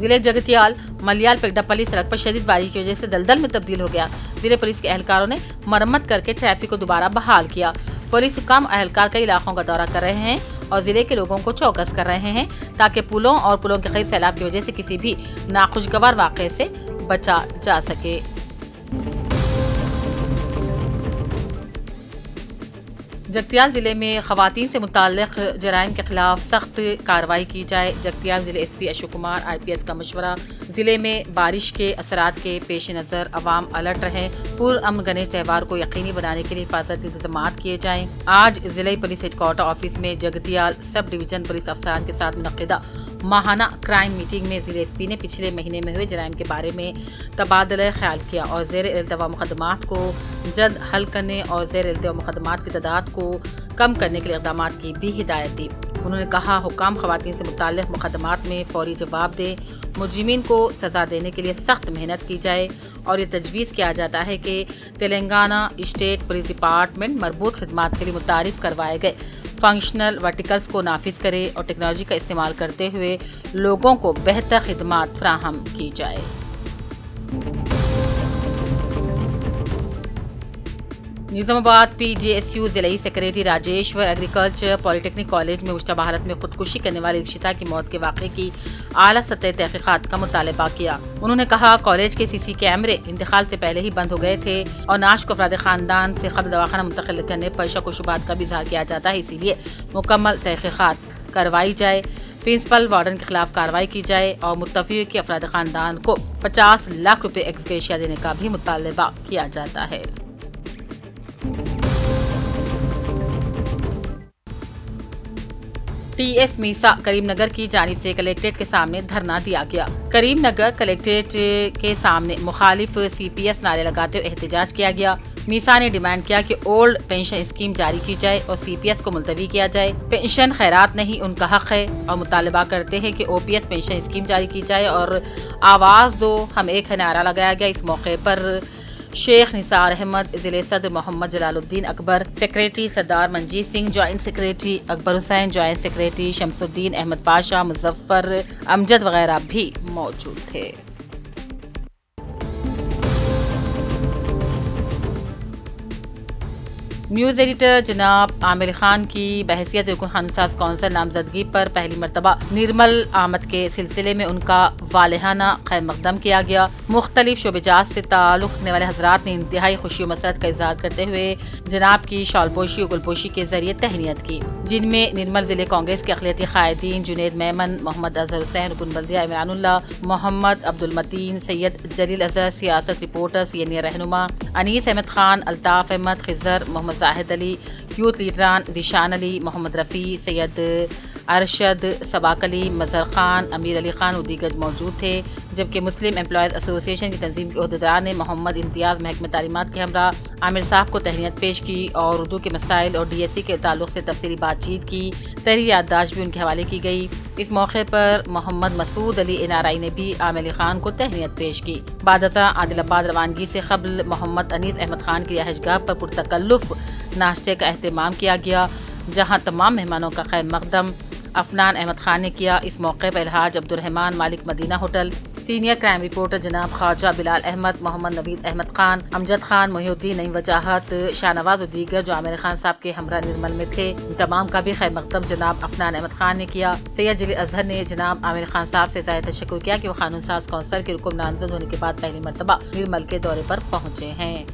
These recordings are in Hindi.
जिले जगतियाल मलियाल पेगडापल्ली सड़क पर शदीद बारिश की वजह से दलदल में तब्दील हो गया। जिले पुलिस के एहलकारों ने मरम्मत करके ट्रैफिक को दोबारा बहाल किया। पुलिस हुकाम एहलकार कई इलाकों का दौरा कर रहे हैं और जिले के लोगों को चौकस कर रहे हैं ताकि पुलों के करीब सैलाब की वजह से किसी भी नाखुशगवार वाक़े से बचा जा सके। जगतियाल जिले में खवातीन से मुताल्लिक जराइम के खिलाफ सख्त कार्रवाई की जाए। जगतियाल जिले एसपी अशोक कुमार IPS का मशवरा। जिले में बारिश के असरात के पेश नज़र अवाम अलर्ट रहें। पुरअमन गणेश त्यौहार को यकीनी बनाने के लिए हिफाजती इंतजाम किए जाएं। आज जिले पुलिस हेडक्वार्टर ऑफिस में जगतियाल सब डिवीजन पुलिस अफसरान के साथ मुनक्किदा माहाना क्राइम मीटिंग में जिले एसपी ने पिछले महीने में हुए जराइम के बारे में तबादला ख्याल किया और ज़ेर इल्तवा मुकदमात को जल्द हल करने और ज़ेर इल्तवा मुकदमात की तादाद को कम करने के लिए इक़दाम की भी हिदायत दी। उन्होंने कहा हुकाम खवातीन से मुताल्लिक़ मुकदमात में फौरी जवाब दे, मुजरिमीन को सज़ा देने के लिए सख्त मेहनत की जाए और ये तजवीज़ किया जाता है कि तेलंगाना स्टेट पुलिस डिपार्टमेंट मरबूत खिदमात के लिए मुतारिफ करवाए गए फंक्शनल वर्टिकल्स को नाफिज करे और टेक्नोलॉजी का इस्तेमाल करते हुए लोगों को बेहतर खिदमात फराहम की जाए। निजामाबाद PGSU जिले secretary Rajeshwar agriculture polytechnic college में मुश्तबा हालत में खुदकुशी करने वाले रिक्शिता की मौत के वाक़े की आला सतह तहकीकात का मुतालबा किया। उन्होंने कहा कॉलेज के CC कैमरे इंतकाल से पहले ही बंद हो गए थे और नाश को अफराद खानदान से कब्ल दवाखाना मुंतकिल करने पर शक व शुबात का भी इजहार किया जाता है, इसीलिए मुकम्मल तहकीकात करवाई जाए, प्रिंसिपल वार्डन के खिलाफ कार्रवाई की जाए और मुत्तफिक के अफराद खानदान को 50 लाख रुपए एक्सग्रेशिया देने का भी मुतालबा किया जाता है। TS मीसा करीमनगर की जानिब से कलेक्ट्रेट के सामने धरना दिया गया। करीमनगर कलेक्ट्रेट के सामने मुखालिफ CPS नारे लगाते हुए एहतजाज किया गया। मीसा ने डिमांड किया कि ओल्ड पेंशन स्कीम जारी की जाए और CPS को मुलतवी किया जाए। पेंशन खैरात नहीं उनका हक है और मुतालबा करते हैं कि OPS पेंशन स्कीम जारी की जाए और आवाज़ दो हम एक है नारा लगाया गया। इस मौके पर शेख निसार अहमद, जिले सदर Mohammad Jalaluddin Akbar, secretary Sardar Manjeet Singh, joint secretary Akbar Hussain, joint secretary Shamsuddin Ahmad Pasha, Muzaffar Amjad वगैरह भी मौजूद थे। न्यूज़ एडिटर जनाब आमिर खान की बहसियत रुकन खानसाज कौंसिल नामजदगी पर पहली मरतबा निर्मल आमद के सिलसिले में उनका वालिहाना खैर मकदम किया गया। मुख्तलिफ शोबेजात से ताल्लुक़ रखने वाले हजरात ने इंतहाई खुशी मसरत का इजहार करते हुए जनाब की शॉलपोशी और गुलपोशी के जरिए तहनीत की, जिनमें निर्मल जिले कांग्रेस के अक़लियती कायदीन जुनेद मेमन, मोहम्मद अजहर हुसैन, रुकन बल्दिया इमरानुल्लाह, मोहम्मद अब्दुल मतीन, सैयद जलील अजहर, सियासत रिपोर्टर सीनियर रहनुमा अनीस अहमद खान, अल्ताफ अहमद, खिजर, मोहम्मद जाहिद अली, यूथ लीडरान दिशान अली, मोहम्मद रफ़ी, सैयद अरशद, सबाक अली, मजहर खान, अमीर अली खान और दीगर मौजूद थे। जबकि मुस्लिम एम्प्लॉयज़ एसोसिएशन की तंजीम के अहदेदार ने मोहम्मद इम्तियाज़ महकमा तालीमात के हमरा आमिर साहब को तहनीत पेश की और उर्दू के मसाइल और DSC के ताल्लुक़ से तफसीली बातचीत की। तहरीर याददाश्त भी उनके हवाले की गई। इस मौके पर मोहम्मद मसूद अली NRI ने भी आमिर अली खान को तहनीत पेश की। बादता आदिलाबाद रवानगी से कबल मोहम्मद अनीस अहमद खान की रिहाइशगाह पर पुरतकल्लुफ़ नाश्ते का अहतमाम किया गया, जहाँ तमाम मेहमानों का खैर मकदम अफनान अहमद खान ने किया। इस मौके पर अलहाज अब्दुर्रहमान मालिक Madina hotel, senior crime reporter जनाब ख्वाजा बिलाल अहमद, मोहम्मद नवीद अहमद खान, अमजद खान, मोहिउद्दीन नईम वजाहत, शाहनवाज और दीगर जो आमिर खान साहब के हमरा निर्मल में थे, तमाम का भी खैर मकदम जनाब अफनान अहमद खान ने किया। सैयद जलील अजहर ने जनाब आमिर खान साहब से ज़ाहिर तशक्कुर किया कि वो कानून साज कौंसिल के रुकन नामजद होने के बाद पहली मरतबा निर्मल के दौरे पर पहुँचे हैं।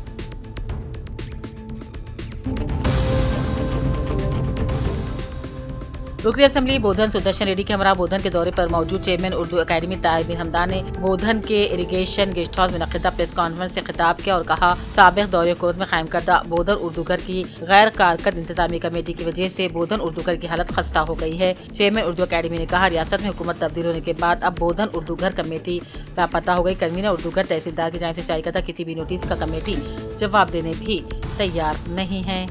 रुकनी असम्बली बोधन सुदर्शन रेड्डी के हमरा बोधन के दौरे पर मौजूद चेयरमैन उर्दू अकेडमी ताहिर हमदान ने बोधन के इरिगेशन गेस्ट हाउस में मुनक़िदा प्रेस कॉन्फ्रेंस से खिताब किया और कहा साबिक़ दौरे कोर्ट में कायम करदा बोधन उर्दू घर की गैर कारकर्द इंतजामी कमेटी की वजह से बोधन उर्दू घर की हालत खस्ता हो गई है। चेयरमैन उर्दू अकेडमी ने कहा रियासत में हुकूमत तब्दील होने के बाद अब बोधन उर्दू घर कमेटी लापता हो गई। कन्वीनर उर्दू घर तहसीलदार की जानिब से जारी करदा किसी भी नोटिस का कमेटी जवाब देने भी तैयार नहीं है।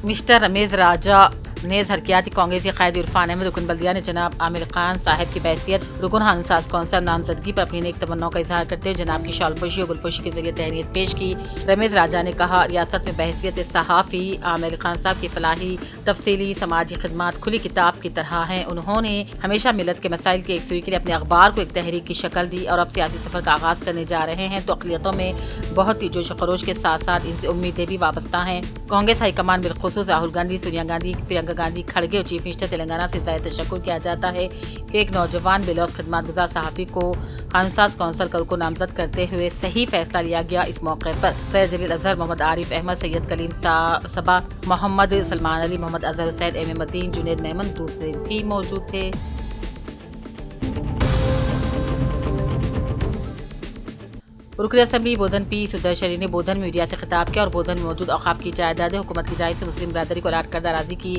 मिस्टर रमेश राजा नेज हरकियाती कांग्रेसी कायद इरफान अहमद रुकन बल्दिया ने जनाब आमिर खान साहब की बहसियत रुकन हंसास कौंसल नामजदगी पर अपनी नेक तमन्नाओं का इजहार करते हुए जनाब की शॉलपोशी और गुलपोशी के जरिए तहनीत पेश की। रमेश राजा ने कहा, रियासत में बहसियत सहाफ़ी आमिर खान साहब की फलाही तफसीली समाजी खिदमात खुली किताब की तरह हैं। उन्होंने हमेशा मिलत के मसाइल की एकसुई के लिए अपने अखबार को एक तहरीक की शक्ल दी और अब सियासी सफर का आगाज करने जा रहे हैं तो अक़लियतों में बहुत ही जोश खरोश के साथ साथ इनसे उम्मीदें भी वाबस्ता हैं। कांग्रेस हाईकमान बिलखुसूस राहुल गांधी, सोनिया गांधी, प्रियंका गांधी खड़गे और चीफ मिनिस्टर तेलंगाना से जायद तशक्कुर किया जाता है कि एक नौजवान बेलौस खिदमत गुजार सहाफ़ी को हंसास कौंसल को नामजद करते हुए सही फैसला लिया गया। इस मौके पर सैयद जलील अजहर, मोहम्मद आरिफ अहमद, सैयद कलीम सबा, मोहम्मद सलमान अली, मोहम्मद अजहर हुसैन, एम मतीन, जुनैद मेमन दूसरे भी मौजूद थे। रुकन असम्बली बोधन पी सुदर्शनी ने बोधन में मीडिया से खिताब किया और बोधन में मौजूद औकाफ की जायदादें हुकूमत की जायज से मुस्लिम बरादरी को अलॉट करदा राजी की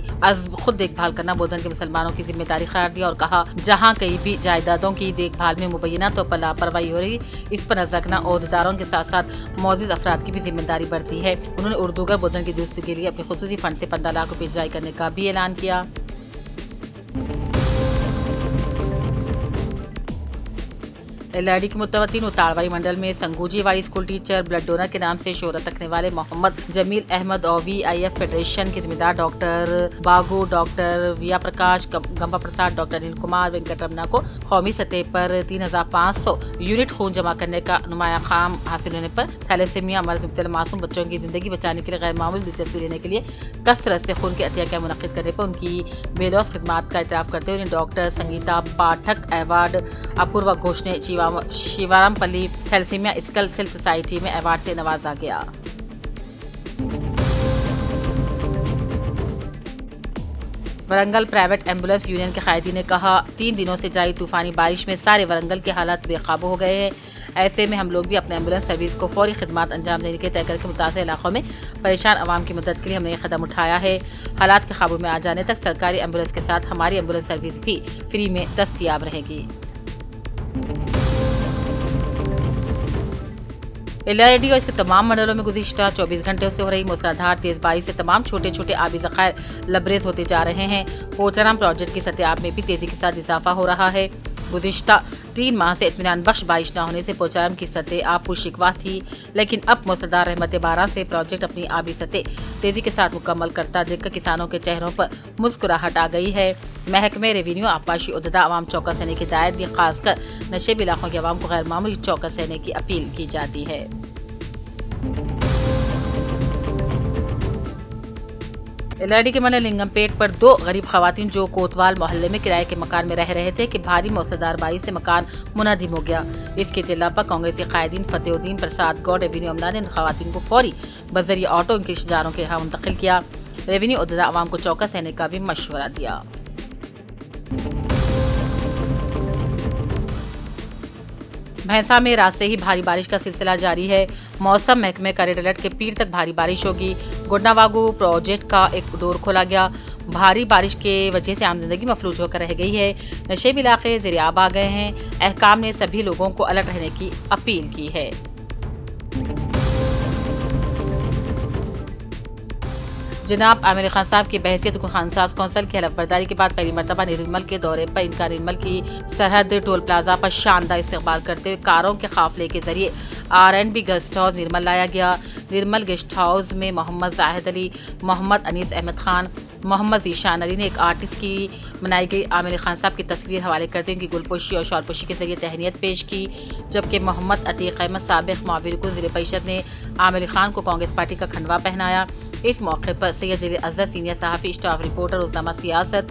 खुद देखभाल करना बोधन के मुसलमानों की जिम्मेदारी करार दिया और कहा, जहां कहीं भी जायदादों की देखभाल में मुबैना तौर पर लापरवाही हो रही, इस पर नजर रखना ओहदेदारों के साथ साथ मौजूद अफराद की भी जिम्मेदारी बढ़ती है। उन्होंने उर्दूगर बोधन की दुरुस्ती के लिए अपने खुसूसी फंड से 15 लाख रुपए जारी करने का भी ऐलान किया। एलआरडी के मुतवत्तिन ताड़वाई मंडल में संगूजी वाली स्कूल टीचर ब्लड डोनर के नाम से शोहरत रखने वाले मोहम्मद जमील अहमद और VIF फेडरेशन के जिम्मेदार डॉक्टर बागू, डॉक्टर विया प्रकाश, गंबा प्रसाद, डॉक्टर अनिल कुमार, वेंकटरमना को कौमी सतह पर 3500 यूनिट खून जमा करने का नुमाया काम हासिल होने पर थैलेसीमिया मर्ज में मुब्तला मासूम बच्चों की जिंदगी बचाने के लिए गैर मामूली दिलचस्पी लेने के लिए कसरत से खून के अतिया कैंप मुनक्किद करने पर उनकी बेलौस खिदमात का इतराफ़ करते हुए डॉक्टर संगीता पाठक अवार्ड, अपूर्वा घोष ने शिवारामपल्ली थैलेसीमिया स्कल सेल सोसाइटी में अवार्ड से नवाजा गया। वरंगल प्राइवेट एम्बुलेंस यूनियन के कायदी ने कहा, 3 दिनों से जारी तूफानी बारिश में सारे वरंगल के हालात बेकाबू हो गए हैं। ऐसे में हम लोग भी अपने एम्बुलेंस सर्विस को फौरी खिदमत अंजाम देने के तय करके मुतासिर इलाकों में परेशान आवाम की मदद के लिए हमने ये कदम उठाया है। हालात के काबू में आ जाने तक सरकारी एम्बुलेंस के साथ हमारी एम्बुलेंस सर्विस भी फ्री में दस्तियाब रहेगी। एलआरडी और इसके तमाम मंडलों में गुज़िश्ता 24 घंटे से हो रही मूसलाधार तेज बारिश से तमाम छोटे छोटे आबी ज़खायर लबरेज होते जा रहे हैं। पोचाराम प्रोजेक्ट की सतह में भी तेजी के साथ इजाफा हो रहा है। गुज़िश्ता 3 माह से इत्मीनान बख्श बारिश न होने से पोचाराम की सतह आप पुरशिकवा थी, लेकिन अब मूसलाधार रहमत बारह से प्रोजेक्ट अपनी आबी सतह तेजी के साथ मुकम्मल करता देखकर किसानों के चेहरों पर मुस्कुराहट आ गई है। महकमे रेवेन्यू आबपाशी उहदा आवाम चौकस रहने की हिदायत दी, खासकर नशेबी इलाकों के आवाम को गैर मामूली चौकस रहने की अपील की जाती है। एलआरडी के मंडल लिंगमपेट पर 2 गरीब खवातीन जो कोतवाल मोहल्ले में किराए के मकान में रह रहे थे कि भारी मूसलाधार बारिश से मकान मुनहदिम हो गया। इसके इत्तला पर कांग्रेसी कायदीन फतेहुद्दीन प्रसाद गौड़ रेवेन्यू अमला ने खवातीन को फौरी बजरिए ऑटो उनके रिश्तेदारों के यहाँ मुंतकिल किया। रेवेन्यू उहदा आवाम को चौकस रहने का भी मशवरा दिया। भैंसा में रात से ही भारी बारिश का सिलसिला जारी है। मौसम महकमे का रेड अलर्ट के पीर तक भारी बारिश होगी। गोडनावागू प्रोजेक्ट का एक डोर खोला गया। भारी बारिश के वजह से आम जिंदगी मफलूज होकर रह गई है। नशेबी इलाके ज़ेर-ए-आब आ गए हैं। अहकाम ने सभी लोगों को अलर्ट रहने की अपील की है। जनाब आमिर खान साहब की बहसियत हंसास कौंसल की हलफबरदारी के बाद पहली मरतबा निर्मल के दौरे पर इनका निर्मल की सरहद टोल प्लाजा पर शानदार इस्तकबाल करते हुए कारों के काफिले के जरिए R&B गेस्ट हाउस निर्मल लाया गया। निर्मल गेस्ट हाउस में मोहम्मद जाहिद अली, मोहम्मद अनीस अहमद खान, मोहम्मद ज़ीशान अली ने एक आर्टिस्ट की बनाई गई आमिर खान साहब की तस्वीर हवाले करते हुए उनकी गुलपोशी और शॉलपोशी के जरिए तहनीत पेश की, जबकि मोहम्मद अतीक अहमद साबिक मुआविर ज़िला परिषद ने आमिर खान को कांग्रेस पार्टी का खंडवा पहनाया। इस मौके पर सैयद जलील अजहर सीनियर सहाफ़ी, स्टाफ रिपोर्टर, रोज़नामा सियासत,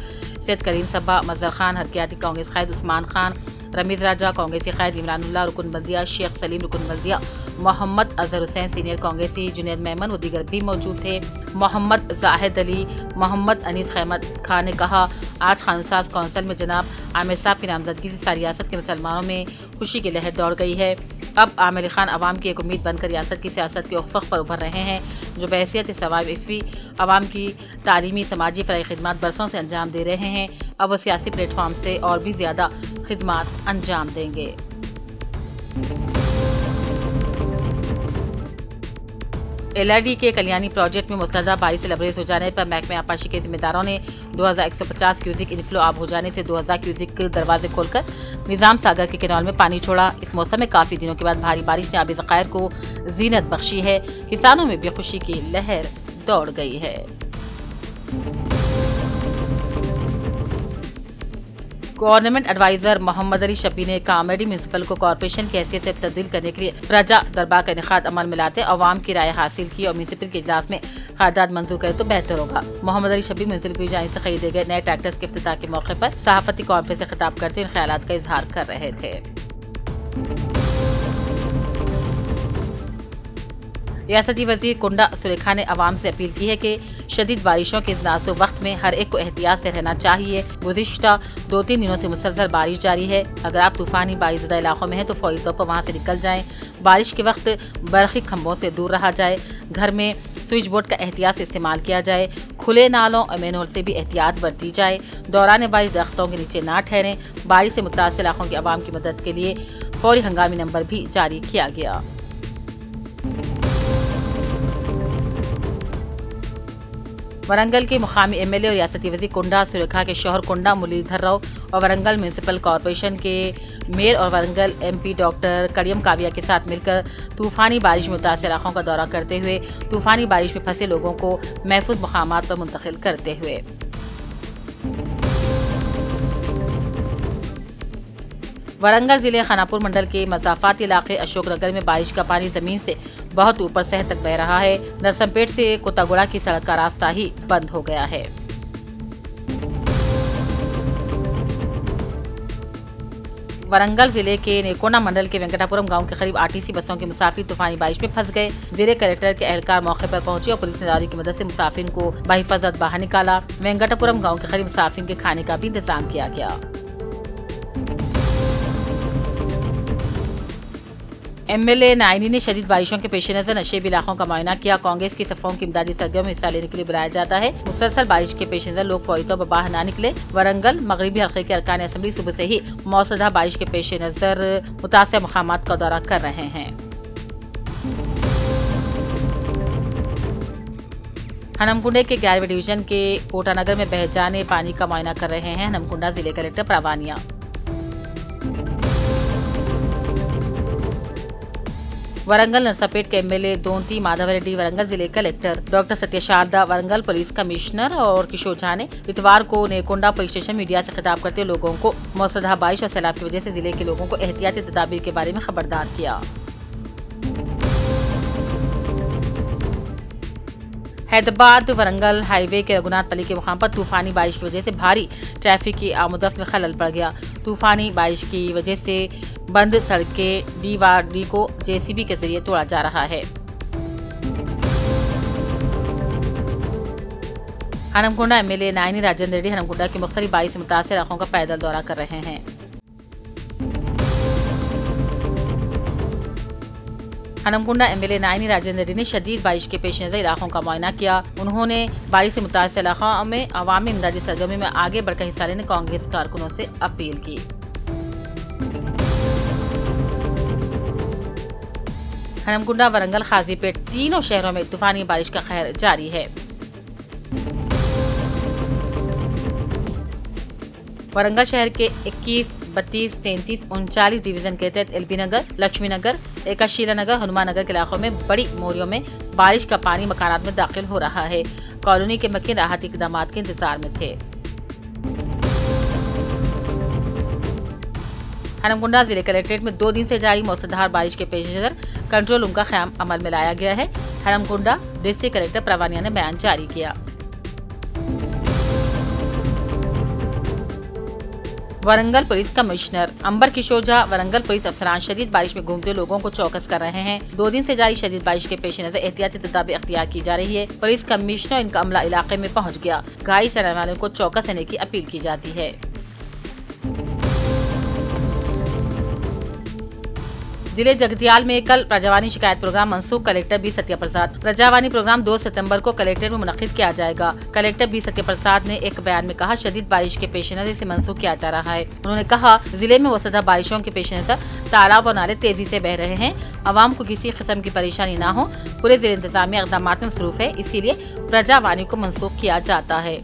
सैयद कलीम सबा, मजहर खान, हरकियाती कांग्रेस कायद उस्मान खान, रमीज राजा, कांग्रेसी कायद इमरानुल्लाह रुकन बल्दिया, शेख सलीम रुकन बल्दिया, मोहम्मद अजहर हुसैन सीनियर कांग्रेसी, जुनैद मेमन व दीगर भी मौजूद थे। मोहम्मद जाहिद अली, मोहम्मद अनीस अहमद खान ने कहा, आज हंसास कौंसल में जनाब आमिर साहब की नामजदगी से सारी रियासत के मुसलमानों में खुशी की लहर दौड़ गई है। अब आमिर खान अवाम की एक उम्मीद बनकर रियासत की सियासत के उफ़क़ पर उभर रहे हैं, जो बहैसियत सवाइफ़ी अवाम की तालीमी समाजी फ़राई खिदमात बरसों से अंजाम दे रहे हैं। अब वो सियासी प्लेटफॉर्म से और भी ज़्यादा खिदमात अंजाम देंगे। LRD के कल्याणी प्रोजेक्ट में मुसलधार बारिश से लबरेज हो जाने पर महकमे आपाशी के जिम्मेदारों ने 2150 क्यूसिक इनफ्लो आब हो जाने से 2000 क्यूसिक दरवाजे खोलकर निजाम सागर के कैनाल में पानी छोड़ा। इस मौसम में काफी दिनों के बाद भारी बारिश ने आबी ज़खायर को जीनत बख्शी है। किसानों में भी खुशी की लहर दौड़ गई है। गवर्नमेंट एडवाइजर मोहम्मद अली शफी ने कामेडी म्यूनसिपल को कॉर्पोरेशन की हैसियत से तब्दील करने के लिए प्रजा दरबार का इनेकाद अमल में लाते अवाम की राय हासिल की और म्यूनसिपल के इजलास में खर्दाद मंजूर करे तो बेहतर होगा। मोहम्मद अली शफी म्यूनसिपल की जानिब से खरीदे गए नए ट्रैक्टर्स के इफ्तिताह के मौके पर सहाफती कॉन्फ्रेंस से खिताब करते इन ख्यालात का इजहार कर रहे थे। रियासती वजीर कुंडा सुरेखा ने अवाम से अपील की है कि शदीद बारिशों के इस नाजुक वक्त में हर एक को एहतियात से रहना चाहिए। गुज़िश्ता 2-3 दिनों से मुसलसल बारिश जारी है। अगर आप तूफानी बारिशज़दा इलाकों में हैं तो फौरी तौर पर वहां से निकल जाएं। बारिश के वक्त बरक़ी खंभों से दूर रहा जाए। घर में स्विच बोर्ड का एहतियात से इस्तेमाल किया जाए। खुले नालों और मैनहोल से भी एहतियात बरती जाए। दौरान बारिश दरख्तों के नीचे ना ठहरें। बारिश से मुतासिर इलाकों के अवाम की मदद के लिए फौरी हंगामी नंबर भी जारी किया गया। वरंगल के मुकामी MLA और रियासती वज़ीर कुंडा सुरेखा के शौहर कुंडा मुरलीधर राव और वरंगल म्यूनसिपल कॉर्पोरेशन के मेयर और वरंगल MP डॉक्टर करियम काविया के साथ मिलकर तूफानी बारिश में मुतासिर इलाकों का दौरा करते हुए तूफानी बारिश में फंसे लोगों को महफूज मकामात पर मुंतकिल करते हुए वरंगल जिले खानापुर मंडल के मज़ाफ़ाती इलाके अशोकनगर में बारिश का पानी जमीन से बहुत ऊपर शहर तक बह रहा है। नरसमपेट से कोतागुड़ा की सड़क का रास्ता ही बंद हो गया है। वरंगल जिले के नेकोना मंडल के वेंकटापुरम गांव के करीब RTC बसों के मुसाफिर तूफानी बारिश में फंस गए। जिले कलेक्टर के एहलकार मौके पर पहुंचे और पुलिस ने दारी की मदद से मुसाफिर को बहिफाजत बाहर निकाला। वेंकटापुरम गांव के करीब मुसाफिर के खाने का भी इंतजाम किया गया। MLA नाइनी ने शदीद बारिशों के पेश नजर नशेबी इलाकों का मुआयना किया। कांग्रेस की सफाओं की इमदादी सरगर्मियों में हिस्सा लेने के लिए बुलाया जाता है। मुसलसल बारिश के पेश नजर लोग फौरी तौर पर बाहर न निकले। वरंगल मगरिबी हल्के के अरकान असम्बली सुबह से ही मौसलाधार बारिश के पेश नजर मुतासिर मकामात का दौरा कर रहे हैं। हनमकुंडा के 11वें डिवीजन के कोटानगर में बह जाने पानी का मुआयना कर रहे हैं हनमकुंडा जिले कलेक्टर प्रावानिया। वरंगल नरसपेट के MLA दोंती माधव रेड्डी, वरंगल जिले collector doctor Satyasharada, Warangal police commissioner और किशोर झा ने इतवार को नेकोंडा पुलिस स्टेशन मीडिया से खिताब करते लोगों को मौसलाधार बारिश और सैलाब की वजह से जिले के लोगों को एहतियाती तदाबीर के बारे में खबरदार किया। हैदराबाद वरंगल हाईवे के रघुनाथ पल्ली के मुकाम पर तूफानी बारिश की वजह से भारी ट्रैफिक की आमदोरफ्त में खलल पड़ गया। तूफानी बारिश की वजह से बंद सड़कें DWD को JCB के जरिए तोड़ा जा रहा है। हनमकुंडा MLA नाइनी राजेंद्र रेड्डी हनमकुंडा के मुख्तलिफ बारिश से मुतासिर इलाकों का पैदल दौरा कर रहे हैं। हनमकुंडा MLA नाइनी राजेंद्र रेड्डी ने शदीद बारिश के पेश नजर इलाकों का मुआयना किया। उन्होंने बारिश से मुतासिर इलाकों में अवामी इमदादी सरगर्मी में आगे बढ़कर हिस्सा लेने कांग्रेस कारकुनों से अपील की। हनमकुंडा वरंगल खाजीपेट तीनों शहरों में तूफानी बारिश का कहर जारी है। वरंगल शहर के 21, 32, 33, 39 डिवीजन के तहत LB नगर, लक्ष्मी नगर, एकाशीला नगर, हनुमान नगर के इलाकों में बड़ी मोरियों में बारिश का पानी मकानात में दाखिल हो रहा है। कॉलोनी के मकीन राहत इकदाम के इंतजार में थे। हनमकुंडा जिले कलेक्ट्रेट में 2 दिन से जारी मौसलाधार बारिश के पेश नजर कंट्रोल रूम का क़याम अमल में लाया गया है। हनमकुंडा डिस्ट्रिक्ट कलेक्टर प्रावानिया ने बयान जारी किया। वरंगल पुलिस कमिश्नर अंबर किशोर झा वरंगल पुलिस अफसरान शदीद बारिश में घूमते लोगों को चौकस कर रहे हैं। 2 दिन से जारी शदीद बारिश के पेश नजर एहतियाती तदाबीर अख्तियार की जा रही है। पुलिस कमिश्नर इनका अमला इलाके में पहुंच गया। गाड़ी चलाने वालों को चौकस रहने की अपील की जाती है। जिले जगतियाल में कल प्रजावानी शिकायत प्रोग्राम मनसूख। कलेक्टर बी सत्य प्रसाद। प्रजावानी प्रोग्राम 2 सितंबर को कलेक्ट्रेट में मुनक्किद किया जाएगा। कलेक्टर बी सत्य प्रसाद ने एक बयान में कहा, शदीद बारिश के पेश नजर इसे मनसूख किया जा रहा है। उन्होंने कहा, जिले में मुसलधार बारिशों के पेश नजर तालाब और नाले तेजी से बह रहे हैं। आवाम को किसी किस्म की परेशानी न हो, पूरे जिले इंतजामिया इक़दाम में मसरूफ है, इसीलिए प्रजावाणी को मंसूख किया जाता है।